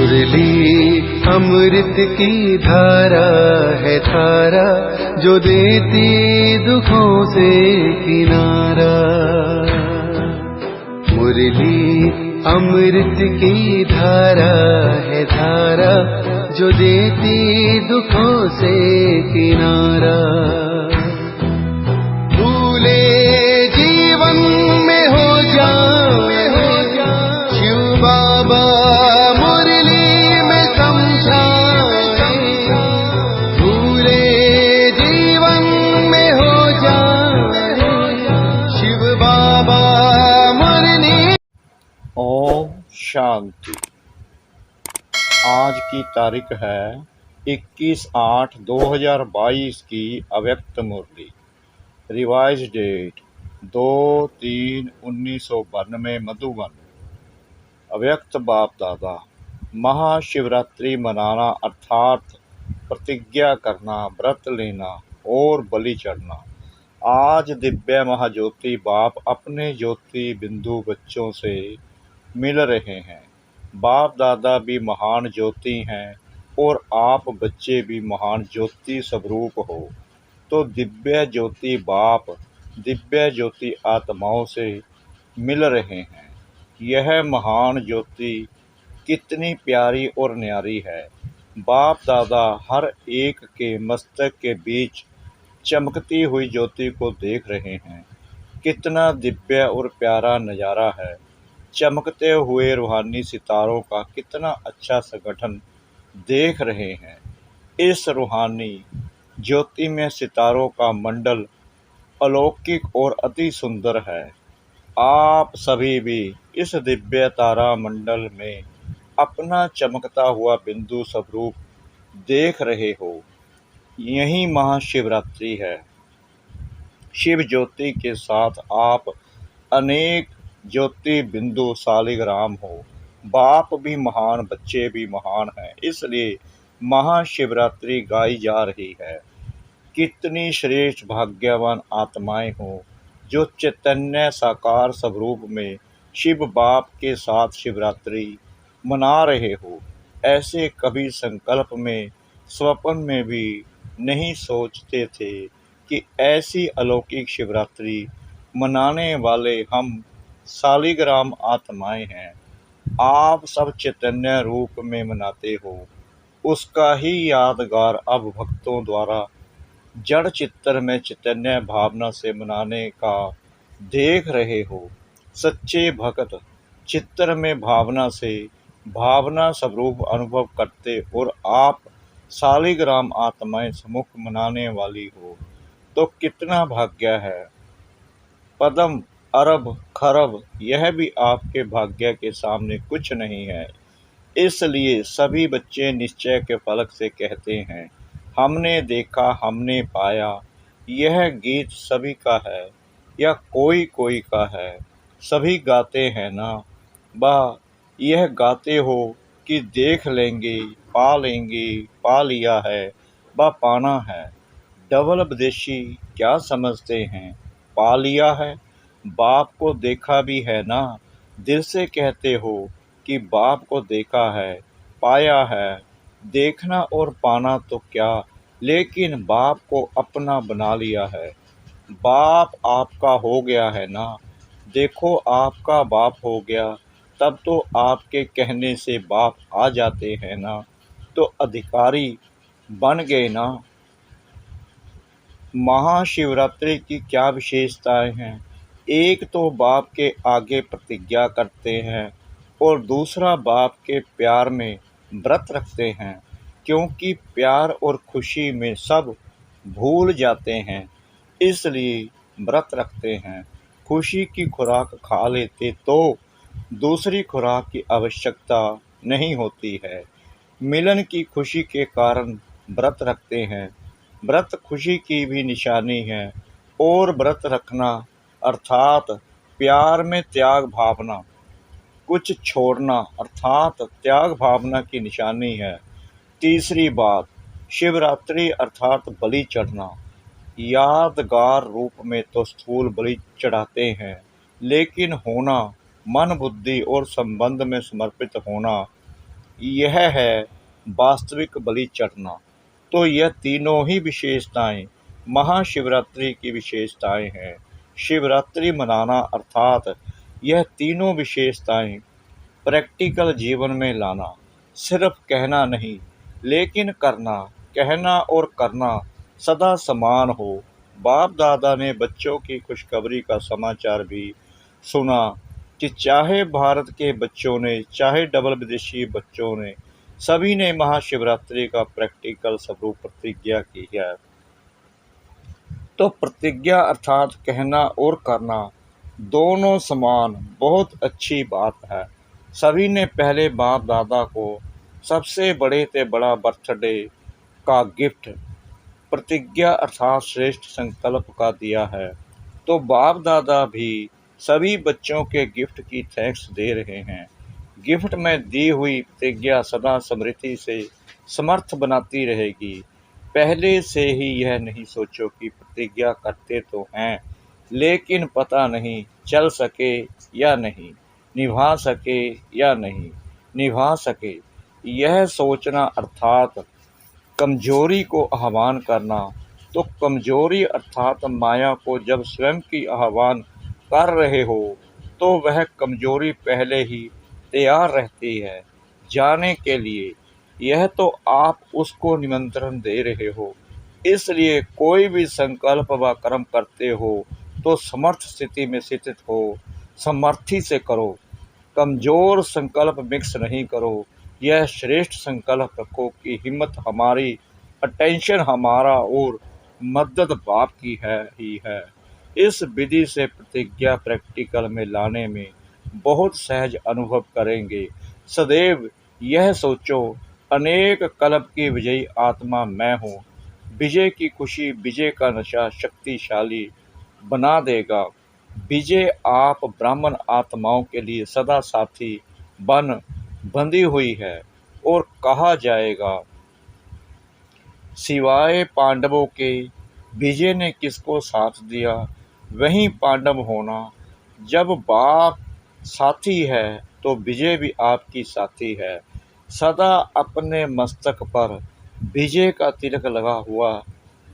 मुरली अमृत की धारा है धारा, जो देती दुखों से किनारा। मुरली अमृत की धारा है धारा, जो देती दुखों से किनारा। भूले जीवन में हो जाए शिव बाबा मुरली में समझाए। भूले जीवन में हो जाए शिव बाबा मुरली। ओम शांति। आज की तारीख है 21/8/2022 की अव्यक्त मुरली। Revise date 2/3/1992 Madhuban. अव्यक्त बाप दादा। महाशिवरात्रि मनाना अर्थात प्रतिज्ञा करना, व्रत लेना और बलि चढ़ना। आज दिव्य महाज्योति बाप अपने ज्योति बिंदु बच्चों से मिल रहे हैं। बाप दादा भी महान ज्योति हैं और आप बच्चे भी महान ज्योति स्वरूप हो। तो दिव्य ज्योति बाप दिव्य ज्योति आत्माओं से मिल रहे हैं। यह महान ज्योति कितनी प्यारी और न्यारी है। बाप दादा हर एक के मस्तक के बीच चमकती हुई ज्योति को देख रहे हैं। कितना दिव्य और प्यारा नज़ारा है। चमकते हुए रूहानी सितारों का कितना अच्छा संगठन देख रहे हैं। इस रूहानी ज्योति में सितारों का मंडल अलौकिक और अति सुंदर है। आप सभी भी इस दिव्य तारा मंडल में अपना चमकता हुआ बिंदु स्वरूप देख रहे हो। यही महाशिवरात्रि है। शिव ज्योति के साथ आप अनेक ज्योति बिंदु शालिग्राम हो। बाप भी महान, बच्चे भी महान हैं, इसलिए महाशिवरात्रि गाई जा रही है। कितनी श्रेष्ठ भाग्यवान आत्माएं हो जो चैतन्य साकार स्वरूप में शिव बाप के साथ शिवरात्रि मना रहे हो। ऐसे कभी संकल्प में, स्वप्न में भी नहीं सोचते थे कि ऐसी अलौकिक शिवरात्रि मनाने वाले हम शालिग्राम आत्माएं हैं। आप सब चैतन्य रूप में मनाते हो। उसका ही यादगार अब भक्तों द्वारा जड़ चित्तर में चैतन्य भावना से मनाने का देख रहे हो। सच्चे भक्त चित्तर में भावना से भावना स्वरूप अनुभव करते और आप शालिग्राम आत्माएं सम्मुख मनाने वाली हो तो कितना भाग्य है। पद्म, अरब, खरब यह भी आपके भाग्य के सामने कुछ नहीं है। इसलिए सभी बच्चे निश्चय के फलक से कहते हैं, हमने देखा, हमने पाया। यह गीत सभी का है या कोई कोई का है? सभी गाते हैं ना। बा यह गाते हो कि देख लेंगे, पा लिया है, बा पाना है। डबल विदेशी क्या समझते हैं? पा लिया है। बाप को देखा भी है ना। दिल से कहते हो कि बाप को देखा है, पाया है। देखना और पाना तो क्या, लेकिन बाप को अपना बना लिया है। बाप आपका हो गया है ना। देखो, आपका बाप हो गया तब तो आपके कहने से बाप आ जाते हैं ना, तो अधिकारी बन गए ना। महाशिवरात्रि की क्या विशेषताएं हैं? एक तो बाप के आगे प्रतिज्ञा करते हैं और दूसरा बाप के प्यार में व्रत रखते हैं, क्योंकि प्यार और खुशी में सब भूल जाते हैं, इसलिए व्रत रखते हैं। खुशी की खुराक खा लेते तो दूसरी खुराक की आवश्यकता नहीं होती है। मिलन की खुशी के कारण व्रत रखते हैं। व्रत खुशी की भी निशानी है और व्रत रखना अर्थात प्यार में त्याग भावना, कुछ छोड़ना अर्थात त्याग भावना की निशानी है। तीसरी बात, शिवरात्रि अर्थात बलि चढ़ना। यादगार रूप में तो स्थूल बलि चढ़ाते हैं, लेकिन होना, मन बुद्धि और संबंध में समर्पित होना यह है वास्तविक बलि चढ़ना। तो यह तीनों ही विशेषताएं महाशिवरात्रि की विशेषताएं हैं। शिवरात्रि मनाना अर्थात यह तीनों विशेषताएं प्रैक्टिकल जीवन में लाना, सिर्फ कहना नहीं लेकिन करना, कहना और करना सदा समान हो। बाप दादा ने बच्चों की खुशखबरी का समाचार भी सुना कि चाहे भारत के बच्चों ने, चाहे डबल विदेशी बच्चों ने, सभी ने महाशिवरात्रि का प्रैक्टिकल स्वरूप प्रतिज्ञा की है। तो प्रतिज्ञा अर्थात कहना और करना दोनों समान, बहुत अच्छी बात है। सभी ने पहले बाप दादा को सबसे बड़े से बड़ा बर्थडे का गिफ्ट प्रतिज्ञा अर्थात श्रेष्ठ संकल्प का दिया है। तो बाप दादा भी सभी बच्चों के गिफ्ट की थैंक्स दे रहे हैं। गिफ्ट में दी हुई प्रतिज्ञा सदा समृद्धि से समर्थ बनाती रहेगी। पहले से ही यह नहीं सोचो कि प्रतिज्ञा करते तो हैं लेकिन पता नहीं चल सके या नहीं, निभा सके या नहीं निभा सके। यह सोचना अर्थात कमजोरी को आह्वान करना। तो कमजोरी अर्थात माया को जब स्वयं की आह्वान कर रहे हो तो वह कमजोरी पहले ही तैयार रहती है जाने के लिए। यह तो आप उसको निमंत्रण दे रहे हो। इसलिए कोई भी संकल्प व कर्म करते हो तो समर्थ स्थिति में स्थित हो, समर्थी से करो। कमजोर संकल्प मिक्स नहीं करो। यह श्रेष्ठ संकल्प रखो कि हिम्मत हमारी, अटेंशन हमारा और मदद बाप की है ही है। इस विधि से प्रतिज्ञा प्रैक्टिकल में लाने में बहुत सहज अनुभव करेंगे। सदैव यह सोचो, अनेक कल्प की विजयी आत्मा मैं हूँ। विजय की खुशी, विजय का नशा शक्तिशाली बना देगा। विजय आप ब्राह्मण आत्माओं के लिए सदा साथी बंधी हुई है। और कहा जाएगा, सिवाय पांडवों के विजय ने किसको साथ दिया, वहीं पांडव होना। जब बाप साथी है तो विजय भी आपकी साथी है। सदा अपने मस्तक पर विजय का तिलक लगा हुआ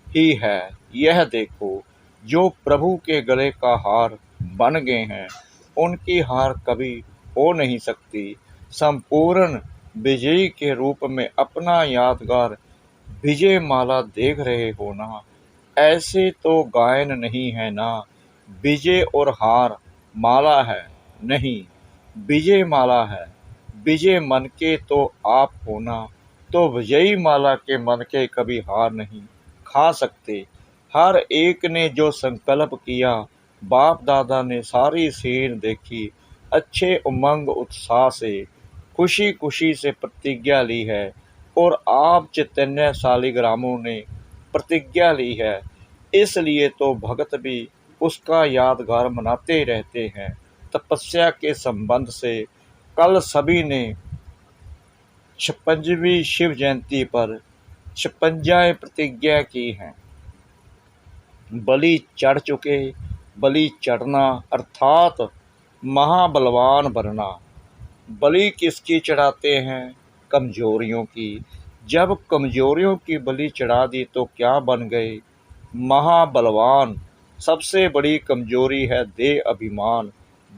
ही है। यह देखो, जो प्रभु के गले का हार बन गए हैं उनकी हार कभी हो नहीं सकती। संपूर्ण विजयी के रूप में अपना यादगार विजय माला देख रहे हो ना। ऐसे तो गायन नहीं है ना। विजय और हार माला है नहीं, विजय माला है। विजय मन के तो आप होना। तो विजयी माला के मन के कभी हार नहीं खा सकते। हर एक ने जो संकल्प किया, बाप दादा ने सारी सीन देखी, अच्छे उमंग उत्साह से खुशी खुशी से प्रतिज्ञा ली है। और आप चैतन्य शालिग्रामों ने प्रतिज्ञा ली है। इसलिए तो भगत भी उसका यादगार मनाते रहते हैं। तपस्या के संबंध से कल सभी ने 56वीं शिव जयंती पर 56 प्रतिज्ञा की हैं। बलि चढ़ चुके। बलि चढ़ना अर्थात महाबलवान बनना। बलि किसकी चढ़ाते हैं? कमजोरियों की। जब कमजोरियों की बलि चढ़ा दी तो क्या बन गए? महाबलवान। सबसे बड़ी कमजोरी है देह अभिमान।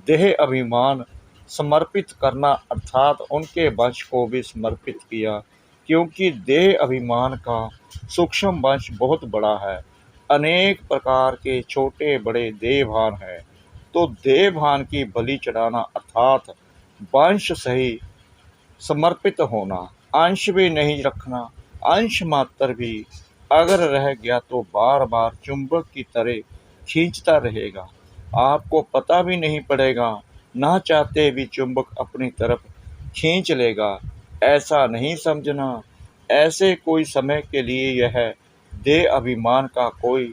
देह अभिमान समर्पित करना अर्थात उनके वंश को भी समर्पित किया, क्योंकि देह अभिमान का सूक्ष्म वंश बहुत बड़ा है। अनेक प्रकार के छोटे बड़े देहभान हैं। तो देहभान की बलि चढ़ाना अर्थात वंश सही समर्पित होना। अंश भी नहीं रखना। अंश मात्र भी अगर रह गया तो बार बार चुंबक की तरह खींचता रहेगा। आपको पता भी नहीं पड़ेगा, ना चाहते भी चुंबक अपनी तरफ खींच लेगा। ऐसा नहीं समझना। ऐसे कोई समय के लिए यह देह अभिमान का कोई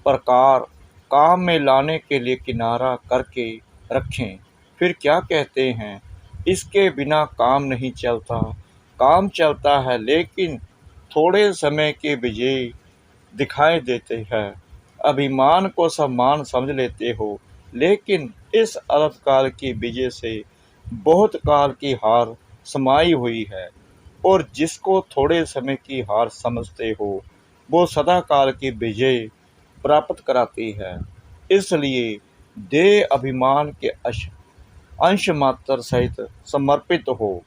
प्रकार काम में लाने के लिए किनारा करके रखें। फिर क्या कहते हैं, इसके बिना काम नहीं चलता। काम चलता है लेकिन थोड़े समय के विजय दिखाई देते हैं। अभिमान को सम्मान समझ लेते हो, लेकिन इस अल्पकाल की विजय से बहुत काल की हार समाई हुई है, और जिसको थोड़े समय की हार समझते हो वो सदा काल की विजय प्राप्त कराती है। इसलिए देह अभिमान के अंश मात्र सहित समर्पित हो।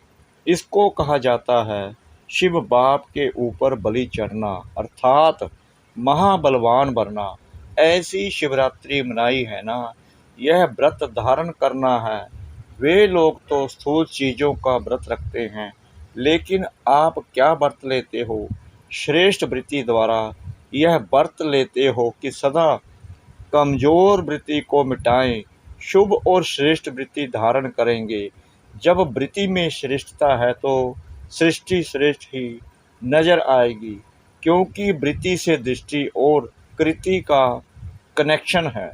इसको कहा जाता है शिव बाप के ऊपर बलि चढ़ना, अर्थात महाबलवान बनना। ऐसी शिवरात्रि मनाई है ना, यह व्रत धारण करना है। वे लोग तो स्थूल चीज़ों का व्रत रखते हैं, लेकिन आप क्या व्रत लेते हो? श्रेष्ठ वृत्ति द्वारा यह व्रत लेते हो कि सदा कमजोर वृत्ति को मिटाएं, शुभ और श्रेष्ठ वृत्ति धारण करेंगे। जब वृत्ति में श्रेष्ठता है तो सृष्टि श्रेष्ठ ही नजर आएगी, क्योंकि वृत्ति से दृष्टि और कृति का कनेक्शन है।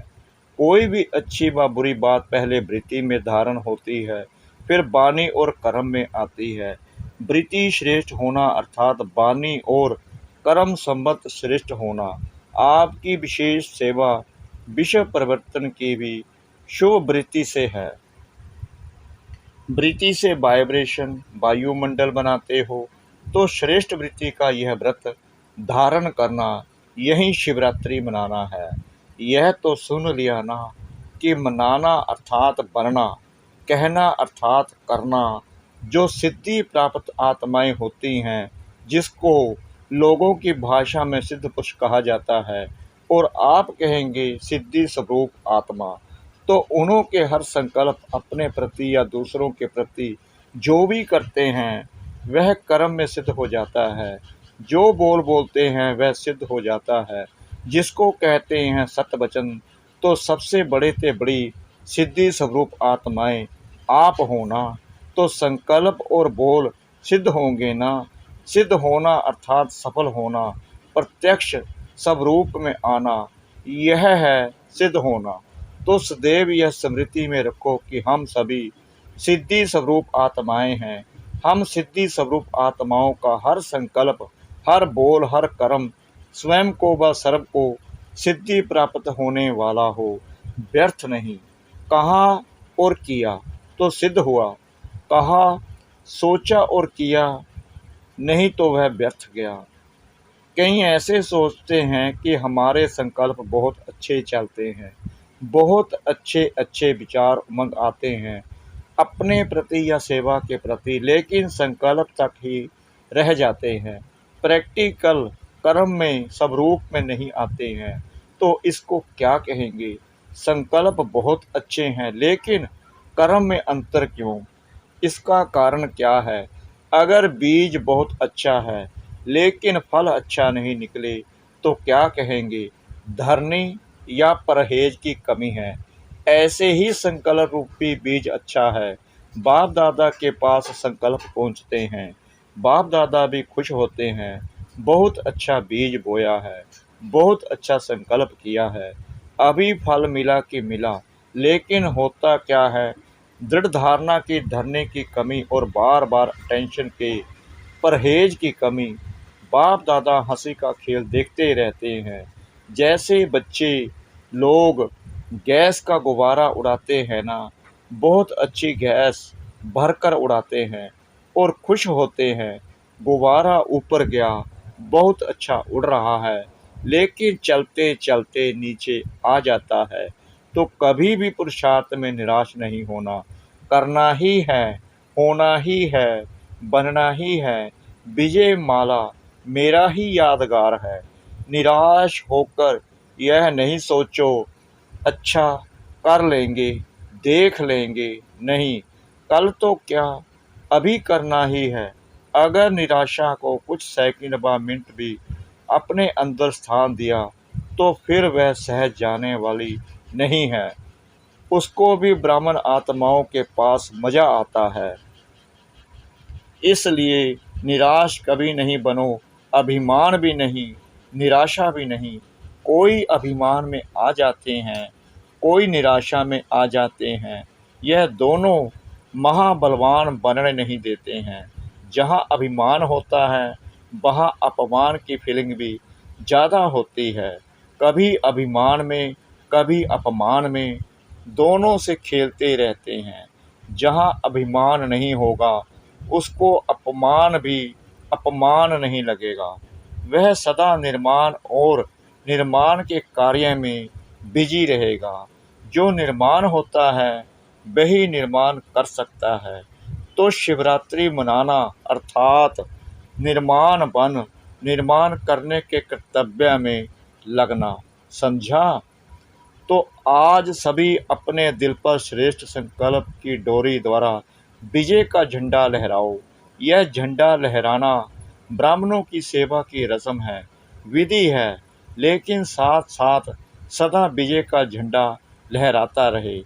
कोई भी अच्छी व बुरी बात पहले वृत्ति में धारण होती है, फिर वाणी और कर्म में आती है। वृत्ति श्रेष्ठ होना अर्थात वाणी और कर्म संबद्ध श्रेष्ठ होना। आपकी विशेष सेवा विश्व परिवर्तन की भी शुभ वृत्ति से है। वृत्ति से वाइब्रेशन वायुमंडल बनाते हो, तो श्रेष्ठ वृत्ति का यह व्रत धारण करना, यही शिवरात्रि मनाना है। यह तो सुन लिया ना कि मनाना अर्थात बनना, कहना अर्थात करना। जो सिद्धि प्राप्त आत्माएं होती हैं, जिसको लोगों की भाषा में सिद्ध पुरुष कहा जाता है, और आप कहेंगे सिद्धि स्वरूप आत्मा, तो उन्हों के हर संकल्प अपने प्रति या दूसरों के प्रति जो भी करते हैं वह कर्म में सिद्ध हो जाता है। जो बोलते हैं वह सिद्ध हो जाता है। जिसको कहते हैं सत्य वचन, तो सबसे बड़े से बड़ी सिद्धि स्वरूप आत्माएं आप होना, तो संकल्प और बोल सिद्ध होंगे ना। सिद्ध होना अर्थात सफल होना, प्रत्यक्ष स्वरूप में आना, यह है सिद्ध होना। तो सदैव यह स्मृति में रखो कि हम सभी सिद्धि स्वरूप आत्माएं हैं। हम सिद्धि स्वरूप आत्माओं का हर संकल्प, हर बोल, हर कर्म स्वयं को व सर्व को सिद्धि प्राप्त होने वाला हो, व्यर्थ नहीं। कहा और किया तो सिद्ध हुआ, कहा, सोचा और किया नहीं तो वह व्यर्थ गया। कई ऐसे सोचते हैं कि हमारे संकल्प बहुत अच्छे चलते हैं, बहुत अच्छे अच्छे विचार उमंग आते हैं अपने प्रति या सेवा के प्रति, लेकिन संकल्प तक ही रह जाते हैं, प्रैक्टिकल कर्म में स्वरूप में नहीं आते हैं। तो इसको क्या कहेंगे? संकल्प बहुत अच्छे हैं, लेकिन कर्म में अंतर क्यों? इसका कारण क्या है? अगर बीज बहुत अच्छा है लेकिन फल अच्छा नहीं निकले, तो क्या कहेंगे? धरनी या परहेज की कमी है। ऐसे ही संकल्प रूपी बीज अच्छा है। बाप दादा के पास संकल्प पहुँचते हैं, बाप दादा भी खुश होते हैं। बहुत अच्छा बीज बोया है, बहुत अच्छा संकल्प किया है, अभी फल मिला कि मिला, लेकिन होता क्या है? दृढ़ धारणा की धरने की कमी और बार बार टेंशन के परहेज की कमी। बाप दादा हंसी का खेल देखते रहते हैं। जैसे बच्चे लोग गैस का गुब्बारा उड़ाते हैं ना, बहुत अच्छी गैस भरकर उड़ाते हैं और खुश होते हैं। गुब्बारा ऊपर गया, बहुत अच्छा उड़ रहा है, लेकिन चलते चलते नीचे आ जाता है। तो कभी भी पुरुषार्थ में निराश नहीं होना, करना ही है, होना ही है, बनना ही है। विजय माला मेरा ही यादगार है। निराश होकर यह नहीं सोचो अच्छा कर लेंगे, देख लेंगे, नहीं, कल तो क्या, अभी करना ही है। अगर निराशा को कुछ सेकंड व मिनट भी अपने अंदर स्थान दिया, तो फिर वह सहज जाने वाली नहीं है। उसको भी ब्राह्मण आत्माओं के पास मजा आता है। इसलिए निराश कभी नहीं बनो, अभिमान भी नहीं, निराशा भी नहीं। कोई अभिमान में आ जाते हैं, कोई निराशा में आ जाते हैं। यह दोनों महाबलवान बनने नहीं देते हैं। जहाँ अभिमान होता है वहाँ अपमान की फीलिंग भी ज़्यादा होती है। कभी अभिमान में, कभी अपमान में, दोनों से खेलते रहते हैं। जहाँ अभिमान नहीं होगा उसको अपमान नहीं लगेगा। वह सदा निर्माण और निर्माण के कार्य में बिजी रहेगा। जो निर्माण होता है वही निर्माण कर सकता है। तो शिवरात्रि मनाना अर्थात निर्माण करने के कर्तव्य में लगना। समझा? तो आज सभी अपने दिल पर श्रेष्ठ संकल्प की डोरी द्वारा विजय का झंडा लहराओ। यह झंडा लहराना ब्राह्मणों की सेवा की रस्म है, विधि है, लेकिन साथ साथ सदा विजय का झंडा लहराता रहे।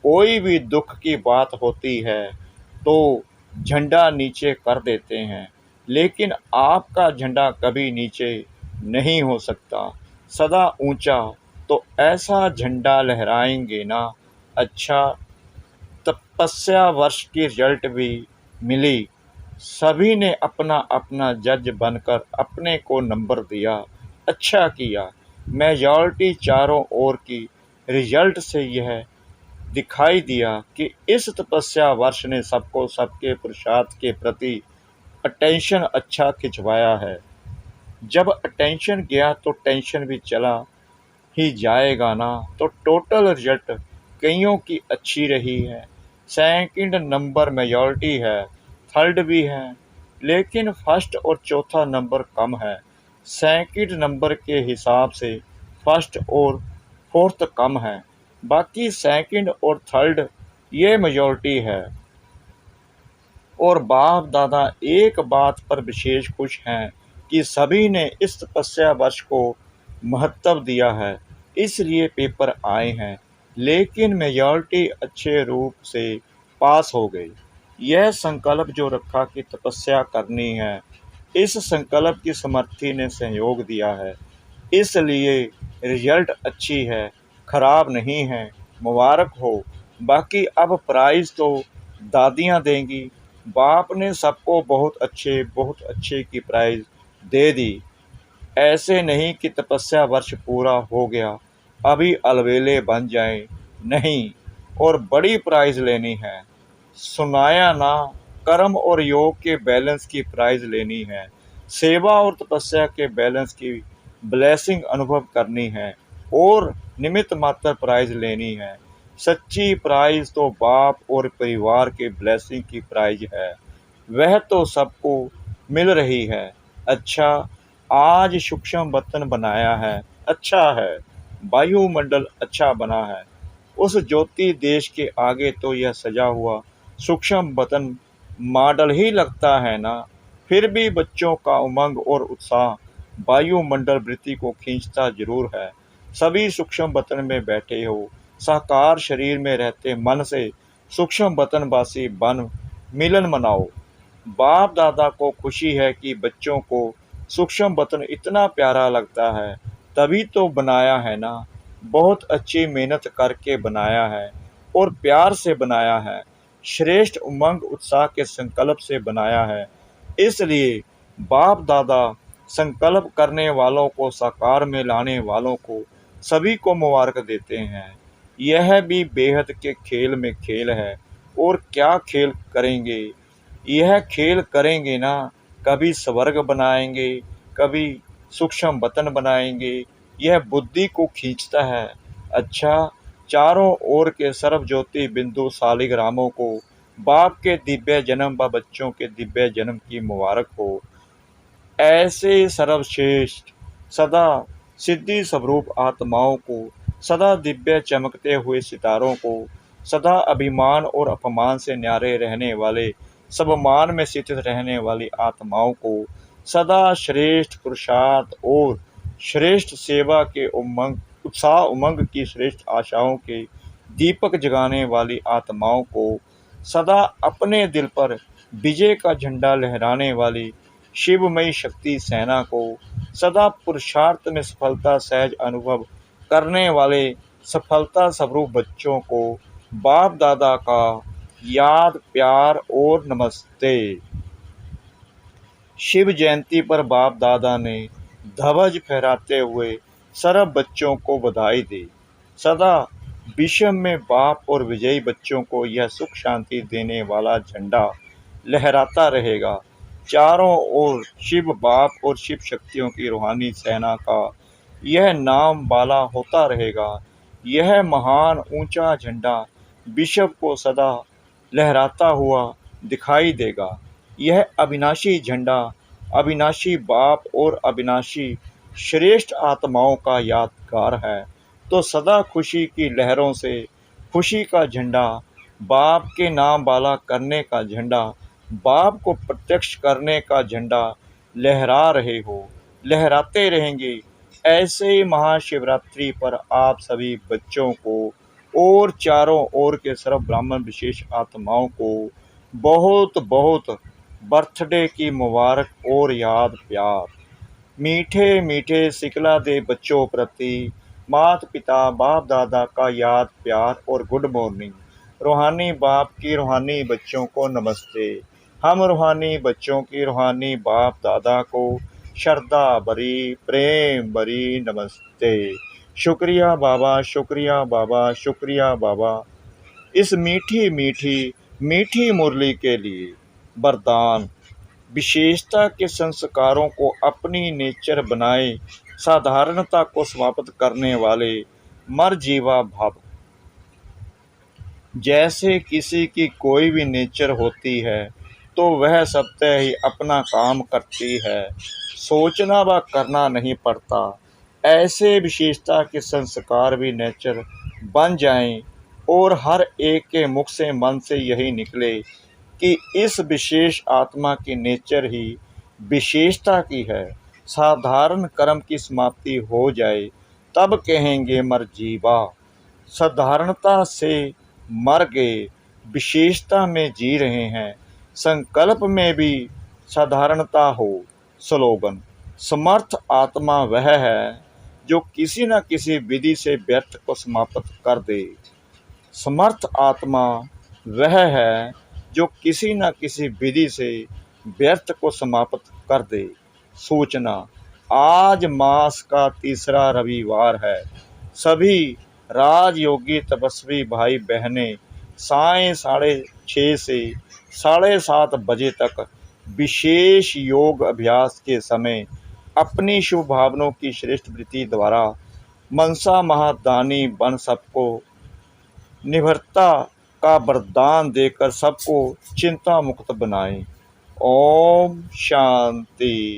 कोई भी दुख की बात होती है तो झंडा नीचे कर देते हैं, लेकिन आपका झंडा कभी नीचे नहीं हो सकता, सदा ऊंचा। तो ऐसा झंडा लहराएंगे ना। अच्छा, तपस्या वर्ष की रिजल्ट भी मिली। सभी ने अपना अपना जज बनकर अपने को नंबर दिया। अच्छा किया। मेजॉरिटी चारों ओर की रिजल्ट से यह दिखाई दिया कि इस तपस्या वर्ष ने सबको सबके पुरुषार्थ के प्रति अटेंशन अच्छा खिंचवाया है। जब अटेंशन गया तो टेंशन भी चला ही जाएगा ना। तो टोटल रिजल्ट कईयों की अच्छी रही है। सेकंड नंबर मेजॉरिटी है, थर्ड भी है, लेकिन फर्स्ट और चौथा नंबर कम है। सेकंड नंबर के हिसाब से फर्स्ट और फोर्थ कम है, बाकी सेकंड और थर्ड ये मेजॉरिटी है। और बाप दादा एक बात पर विशेष खुश हैं कि सभी ने इस तपस्या वर्ष को महत्व दिया है, इसलिए पेपर आए हैं, लेकिन मेजॉरिटी अच्छे रूप से पास हो गई। यह संकल्प जो रखा कि तपस्या करनी है, इस संकल्प की समर्थी ने सहयोग दिया है, इसलिए रिजल्ट अच्छी है, खराब नहीं है। मुबारक हो। बाकी अब प्राइज़ तो दादियाँ देंगी। बाप ने सबको बहुत अच्छे की प्राइज़ दे दी। ऐसे नहीं कि तपस्या वर्ष पूरा हो गया अभी अलवेले बन जाएं, नहीं, और बड़ी प्राइज़ लेनी है। सुनाया ना, कर्म और योग के बैलेंस की प्राइज़ लेनी है। सेवा और तपस्या के बैलेंस की ब्लेसिंग अनुभव करनी है और निमित्त मात्र प्राइज़ लेनी है। सच्ची प्राइज़ तो बाप और परिवार के ब्लेसिंग की प्राइज़ है, वह तो सबको मिल रही है। अच्छा, आज सूक्ष्म बर्तन बनाया है, अच्छा है। वायुमंडल अच्छा बना है। उस ज्योति देश के आगे तो यह सजा हुआ सूक्ष्म बर्तन मॉडल ही लगता है ना। फिर भी बच्चों का उमंग और उत्साह वायुमंडल वृत्ति को खींचता जरूर है। सभी सूक्ष्म बर्तन में बैठे हो, साकार शरीर में रहते मन से सूक्ष्म बर्तनवासी बन मिलन मनाओ। बाप दादा को खुशी है कि बच्चों को सूक्ष्म बर्तन इतना प्यारा लगता है, तभी तो बनाया है ना। बहुत अच्छी मेहनत करके बनाया है और प्यार से बनाया है, श्रेष्ठ उमंग उत्साह के संकल्प से बनाया है। इसलिए बाप दादा संकल्प करने वालों को, साकार में लाने वालों को, सभी को मुबारक देते हैं। यह भी बेहद के खेल में खेल है। और क्या खेल करेंगे, यह खेल करेंगे ना। कभी स्वर्ग बनाएंगे, कभी सूक्ष्म बतन बनाएंगे। यह बुद्धि को खींचता है। अच्छा, चारों ओर के सर्वज्योति बिंदु शालिग्रामों को बाप के दिव्य जन्म व बच्चों के दिव्य जन्म की मुबारक हो। ऐसे सर्वश्रेष्ठ सदा सिद्धि स्वरूप आत्माओं को, सदा दिव्य चमकते हुए सितारों को, सदा अभिमान और अपमान से न्यारे रहने वाले, सब मान में स्थित रहने वाली आत्माओं को, सदा श्रेष्ठ पुरुषार्थ और श्रेष्ठ सेवा के उत्साह उमंग की श्रेष्ठ आशाओं के दीपक जगाने वाली आत्माओं को, सदा अपने दिल पर विजय का झंडा लहराने वाली शिवमयी शक्ति सेना को, सदा पुरुषार्थ में सफलता सहज अनुभव करने वाले सफलता स्वरूप बच्चों को बाप दादा का याद, प्यार और नमस्ते। शिव जयंती पर बाप दादा ने ध्वज फहराते हुए सर्व बच्चों को बधाई दी। सदा विषम में बाप और विजयी बच्चों को यह सुख शांति देने वाला झंडा लहराता रहेगा। चारों ओर शिव बाप और शिव शक्तियों की रूहानी सेना का यह नाम बाला होता रहेगा। यह महान ऊंचा झंडा विश्व को सदा लहराता हुआ दिखाई देगा। यह अविनाशी झंडा अविनाशी बाप और अविनाशी श्रेष्ठ आत्माओं का यादगार है। तो सदा खुशी की लहरों से खुशी का झंडा, बाप के नाम बाला करने का झंडा, बाप को प्रत्यक्ष करने का झंडा लहरा रहे हो, लहराते रहेंगे। ऐसे ही महाशिवरात्रि पर आप सभी बच्चों को और चारों ओर के सर्व ब्राह्मण विशेष आत्माओं को बहुत बहुत बर्थडे की मुबारक और याद प्यार। मीठे मीठे सिकला दे बच्चों प्रति माता पिता बाप दादा का याद प्यार और गुड मॉर्निंग। रूहानी बाप की रूहानी बच्चों को नमस्ते। हम रूहानी बच्चों की रूहानी बाप दादा को श्रद्धा भरी प्रेम भरी नमस्ते। शुक्रिया बाबा, शुक्रिया बाबा, शुक्रिया बाबा, इस मीठी मीठी मीठी मुरली के लिए। वरदान: विशेषता के संस्कारों को अपनी नेचर बनाए, साधारणता को समाप्त करने वाले मरजीवा भाव। जैसे किसी की कोई भी नेचर होती है तो वह स्वतः ही अपना काम करती है, सोचना व करना नहीं पड़ता। ऐसे विशेषता के संस्कार भी नेचर बन जाएं और हर एक के मुख से मन से यही निकले कि इस विशेष आत्मा की नेचर ही विशेषता की है। साधारण कर्म की समाप्ति हो जाए तब कहेंगे मरजीवा। साधारणता से मर गए, विशेषता में जी रहे हैं। संकल्प में भी साधारणता हो। स्लोगन: समर्थ आत्मा वह है जो किसी न किसी विधि से व्यर्थ को समाप्त कर दे। समर्थ आत्मा वह है जो किसी न किसी विधि से व्यर्थ को समाप्त कर दे। सूचना: आज मास का तीसरा रविवार है। सभी राजयोगी तपस्वी भाई बहनें सायं 6:30 से 7:30 बजे तक विशेष योग अभ्यास के समय अपनी शुभ भावनाओं की श्रेष्ठ वृत्ति द्वारा मनसा महादानी बन सबको निर्भरता का वरदान देकर सबको चिंता मुक्त बनाएं। ओम शांति।